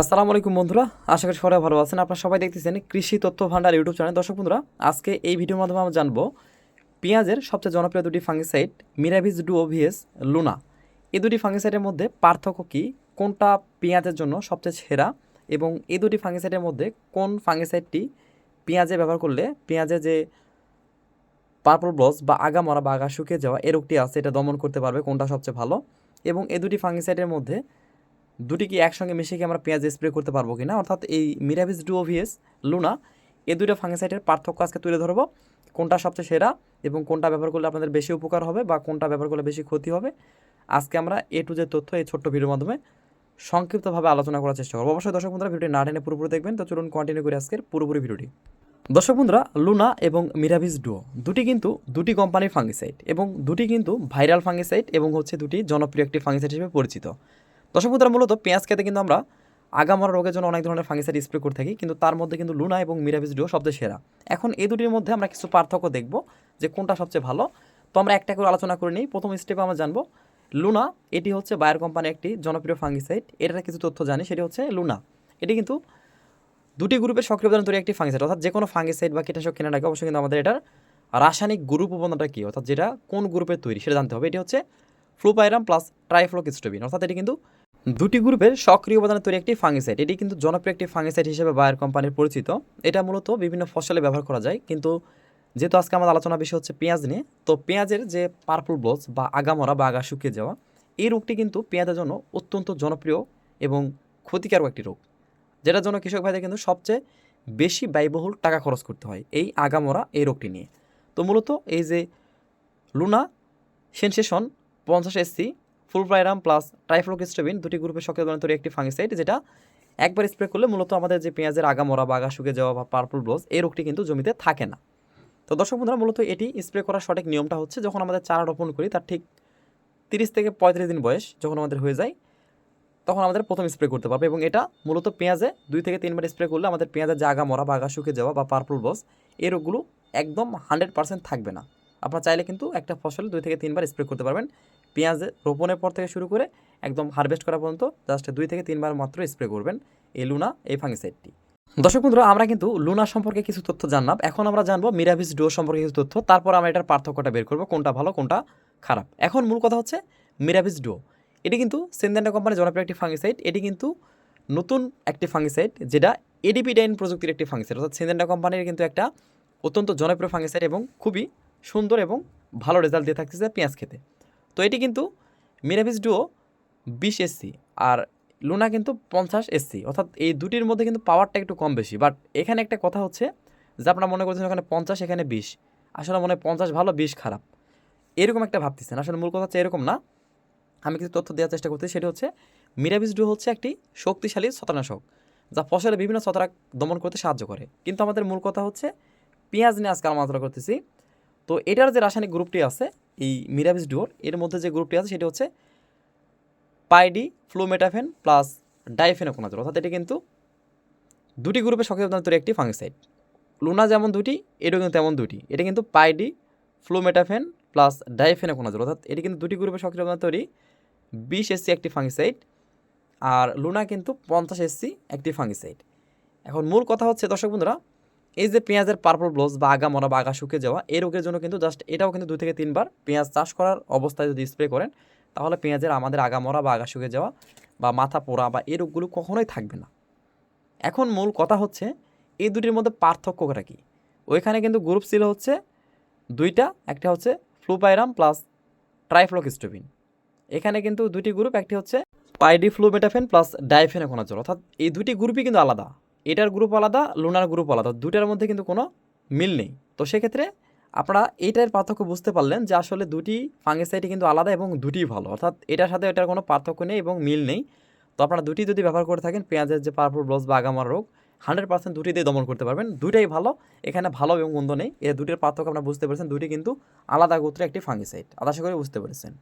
আসসালামু আলাইকুম বন্ধুরা, আশা করি সবাই ভালো আছেন। আপনারা সবাই দেখতেছেন কৃষি তথ্য ভান্ডার ইউটিউব চ্যানেল। দর্শক বন্ধুরা, আজকে এই ভিডিওর মাধ্যমে আমরা জানবো পেঁয়াজের সবচেয়ে জনপ্রিয় দুটি ফাঙ্গিসাইড মিরাভিজ ডুও ভিএস লুনা। এই দুটি ফাঙ্গিসাইডের মধ্যে পার্থক্য কী, কোনটা পেঁয়াজের জন্য সবচেয়ে সেরা, এবং এই দুটি ফাঙ্গিসাইডের মধ্যে কোন ফাঙ্গিসাইডটি পেঁয়াজে ব্যবহার করলে পেঁয়াজে যে পার্পল ব্লস বা আগা মরা বা আগা শুকিয়ে যাওয়া এই রোগটি আছে এটা দমন করতে পারবে, কোনটা সবচেয়ে ভালো, এবং এই দুটি ফাঙ্গিসাইডের মধ্যে দুটি কি একসঙ্গে মিশিয়ে কি আমরা পেঁয়াজ স্প্রে করতে পারবো কিনা, অর্থাৎ এই মিরাভিজ ডুও ভিএস লুনা এই দুটো ফাঙ্গিসাইডের পার্থক্য আজকে তুলে ধরবো, কোনটা সবচেয়ে সেরা এবং কোনটা ব্যবহার করলে আপনাদের বেশি উপকার হবে বা কোনটা ব্যবহার করলে বেশি ক্ষতি হবে। আজকে আমরা এ টু জেড তথ্য এই ছোট্ট ভিডিওর মাধ্যমে সংক্ষিপ্তভাবে আলোচনা করার চেষ্টা করবো। অবশ্যই দর্শক বন্ধুরা ভিডিওটি না টেনে পুরোপুরি দেখবেন। তো চলুন কন্টিনিউ করি আজকের পুরোপুরি ভিডিওটি। দর্শক বন্ধুরা, লুনা এবং মিরাভিজ ডুও দুটি কিন্তু দুটি কোম্পানির ফাঙ্গিসাইড এবং দুটি কিন্তু ভাইরাল ফাঙ্গিসাইড এবং হচ্ছে দুটি জনপ্রিয় একটি ফাঙ্গিসাইড হিসেবে পরিচিত। দর্শক বন্ধুরা, মূলত পেঁয়াজ খেতে কিন্তু আমরা আগামরা রোগের জন্য অনেক ধরনের ফাঙ্গিসাইড স্প্রে করে থাকি, কিন্তু তার মধ্যে কিন্তু লুনা এবং মিরাভিজ ডুও সবচেয়ে সেরা। এখন এই দুটির মধ্যে আমরা কিছু পার্থক্য দেখব যে কোনটা সবচেয়ে ভালো। তো আমরা একটা করে আলোচনা করে নিই। প্রথম স্টেপে আমরা জানবো লুনা। এটি হচ্ছে বায়ার কোম্পানির একটি জনপ্রিয় ফাঙ্গিসাইড। এটার কিছু তথ্য জানি, সেটি হচ্ছে লুনা এটি কিন্তু দুটি গ্রুপের সক্রিয় উপাদান তৈরি একটি ফাঙ্গিসাইড। অর্থাৎ যে কোনো ফাঙ্গিসাইড বা কীটনাশক কেনার আগে অবশ্যই কিন্তু আমাদের এটার রাসায়নিক গ্রুপ উপাদানটা কী, অর্থাৎ যেটা কোন গ্রুপের তৈরি সেটা জানতে হবে। এটি হচ্ছে ফ্লুপাইরাম প্লাস ট্রাইফ্লোক্সিস্টোবিন, অর্থাৎ এটি কিন্তু দুটি গ্রুপের সক্রিয় উপাদানে তৈরি একটি ফাঙ্গিসাইড। এটি কিন্তু জনপ্রিয় একটি ফাঙ্গিসাইড হিসেবে বায়ার কোম্পানির পরিচিত। এটা মূলত বিভিন্ন ফসলে ব্যবহার করা যায়, কিন্তু যেহেতু আজকে আমাদের আলোচনা বিষয় হচ্ছে পেঁয়াজ নিয়ে, তো পেঁয়াজের যে পার্পল ব্লস বা আগামরা বা আগা শুকিয়ে যাওয়া এই রোগটি কিন্তু পেঁয়াজের জন্য অত্যন্ত জনপ্রিয় এবং ক্ষতিকারক একটি রোগ, যেটার জন্য কৃষক ভাইদের কিন্তু সবচেয়ে বেশি ব্যয়বহুল টাকা খরচ করতে হয় এই আগামরা এই রোগটি নিয়ে। তো মূলত এই যে লুনা সেনসেশন 50 SC ফুলপ্রাইরাম প্লাস ট্রাইফ্লোক্সিস্টোবিন দুটি গ্রুপের সক্রিয় উপাদানে তৈরি একটি ফাঙ্গিসাইড, যেটা একবার স্প্রে করলে মূলত আমাদের যে পেঁয়াজের আগামরা বা আগা শুকিয়ে যাওয়া বা পার্পল ব্লস এই রোগটি কিন্তু জমিতে থাকে না। তো দর্শক বন্ধুরা, মূলত এটি স্প্রে করার সঠিক নিয়মটা হচ্ছে যখন আমাদের চারা রোপণ করি তার ঠিক 30 থেকে 35 দিন বয়স যখন আমাদের হয়ে যায় তখন আমাদের প্রথম স্প্রে করতে পারবে, এবং এটা মূলত পেঁয়াজে 2 থেকে 3 বার স্প্রে করলে আমাদের পেঁয়াজের যে আগামরা বা আগা শুকিয়ে যাওয়া বা পার্পল ব্লস এই রোগগুলো একদম 100% থাকবে না। আপনারা চাইলে কিন্তু একটা ফসল 2 থেকে 3 বার স্প্রে করতে পারবেন। পেঁয়াজ রোপণের পর থেকে শুরু করে একদম হারভেস্ট করা পর্যন্ত জাস্ট 2 থেকে 3 বার মাত্র স্প্রে করবেন এই লুনা এই ফাঙ্গিসাইডটি। দর্শক বন্ধুরা, আমরা কিন্তু লুনা সম্পর্কে কিছু তথ্য জানলাম। এখন আমরা জানবো মিরাভিজ ডুও সম্পর্কে কিছু তথ্য, তারপর আমরা এটার পার্থক্যটা বের করবো কোনটা ভালো কোনটা খারাপ। এখন মূল কথা হচ্ছে মিরাভিজ ডুও এটি কিন্তু সিনজেন্টা কোম্পানির জনপ্রিয় একটি ফাঙ্গিসাইড। এটি কিন্তু নতুন একটি ফাঙ্গিসাইড, যেটা এডিপিডাইন প্রযুক্তির একটি ফাঙ্গিসাইড, অর্থাৎ সিনজেন্টা কোম্পানির কিন্তু একটা অত্যন্ত জনপ্রিয় ফাঙ্গিসাইড এবং খুবই সুন্দর এবং ভালো রেজাল্ট দিয়ে থাকতেছে পেঁয়াজ খেতে। তো এটি কিন্তু মিরাভিজ ডুও 20 SC আর লুনা কিন্তু 50 SC, অর্থাৎ এই দুটির মধ্যে কিন্তু পাওয়ারটা একটু কম বেশি। বাট এখানে একটা কথা হচ্ছে যে আপনারা মনে করছেন ওখানে 50 এখানে 20, আসলে মনে হয় 50 ভালো 20 খারাপ, এরকম একটা ভাবতেছেন। আসলে মূল কথা হচ্ছে এরকম না। আমি কিছু তথ্য দেওয়ার চেষ্টা করছি। সেটা হচ্ছে মিরাভিজ ডুও হচ্ছে একটি শক্তিশালী ছত্রাকনাশক যা ফসলের বিভিন্ন ছত্রাক দমন করতে সাহায্য করে, কিন্তু আমাদের মূল কথা হচ্ছে পেঁয়াজ নিয়ে আজকে আলোচনা করতেছি। তো এটার যে রাসায়নিক গ্রুপটি আছে এই মিরাভিজ ডুওর, এর মধ্যে যে গ্রুপটি আছে সেটি হচ্ছে পাইডি ফ্লুমেটাফেন প্লাস ডাইফেনোকোনাজোল, অর্থাৎ এটি কিন্তু দুটি গ্রুপের সক্রিয় উপাদান তৈরি একটি ফাঙ্গিসাইড। লুনা যেমন দুটি, এটাও কিন্তু তেমন দুটি। এটা কিন্তু পাইডি ফ্লুমেটাফেন প্লাস ডাইফেনোকোনাজোল, অর্থাৎ এটি কিন্তু দুটি গ্রুপের সক্রিয় উপাদান তৈরি 20 SC একটি ফাঙ্গিসাইড, আর লুনা কিন্তু 50 SC একটি ফাঙ্গিসাইড। এখন মূল কথা হচ্ছে দর্শক বন্ধুরা, এই যে পেঁয়াজের পার্পল ব্লস বা আগা মরা বা আগা শুকিয়ে যাওয়া এই রোগের জন্য কিন্তু জাস্ট এটাও কিন্তু 2 থেকে 3 বার পেঁয়াজ চাষ করার অবস্থায় যদি স্প্রে করেন তাহলে পেঁয়াজের আমাদের আগা মরা বা আগা শুকিয়ে যাওয়া বা মাথা পোড়া বা এই রোগগুলো কখনোই থাকবে না। এখন মূল কথা হচ্ছে এই দুটির মধ্যে পার্থক্যটা কী। ওইখানে কিন্তু গ্রুপ ছিল হচ্ছে দুইটা, একটা হচ্ছে ফ্লুপাইরাম প্লাস ট্রাইফ্লোক্সিস্টোবিন। এখানে কিন্তু দুটি গ্রুপ, একটি হচ্ছে পাইডি ফ্লুমেটাফেন প্লাস ডাইফেনোকোনাজোল, অর্থাৎ এই দুটি গ্রুপই কিন্তু আলাদা। এটার গ্রুপ আলাদা, লুনার গ্রুপ আলাদা, দুটার মধ্যে কিন্তু কোনো মিল নেই। তো সেক্ষেত্রে আপনারা এইটার পার্থক্য বুঝতে পারলেন যে আসলে দুটি ফাঙ্গিসাইডই কিন্তু আলাদা এবং দুটিই ভালো, অর্থাৎ এটার সাথে এটার কোনো পার্থক্য নেই এবং মিল নেই। তো আপনারা দুটি যদি ব্যবহার করে থাকেন পেঁয়াজের যে পার্পল ব্লস বা আগামার রোগ 100% দুটিতেই দমন করতে পারবেন। দুটাই ভালো, এখানে ভালো এবং মন্দ নেই। এই দুটির পার্থক্য আপনারা বুঝতে পেরেছেন, দুটি কিন্তু আলাদা গোত্রের একটি ফাঙ্গিসাইড। আশা করি বুঝতে পেরেছেন।